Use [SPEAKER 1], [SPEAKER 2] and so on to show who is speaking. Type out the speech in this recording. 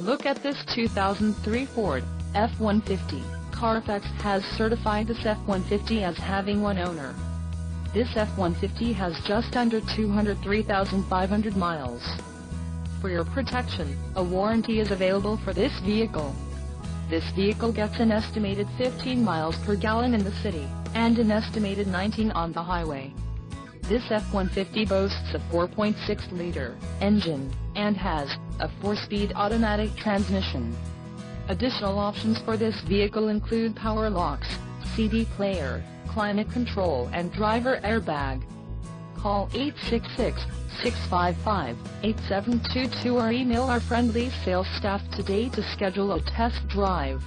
[SPEAKER 1] Look at this 2003 Ford F-150. Carfax has certified this F-150 as having one owner. This F-150 has just under 203,500 miles. For your protection, a warranty is available for this vehicle. This vehicle gets an estimated 15 miles per gallon in the city, and an estimated 19 on the highway. This F-150 boasts a 4.6-liter engine, and has a 4-speed automatic transmission. Additional options for this vehicle include power locks, CD player, climate control and driver airbag. Call 866-655-8722 or email our friendly sales staff today to schedule a test drive.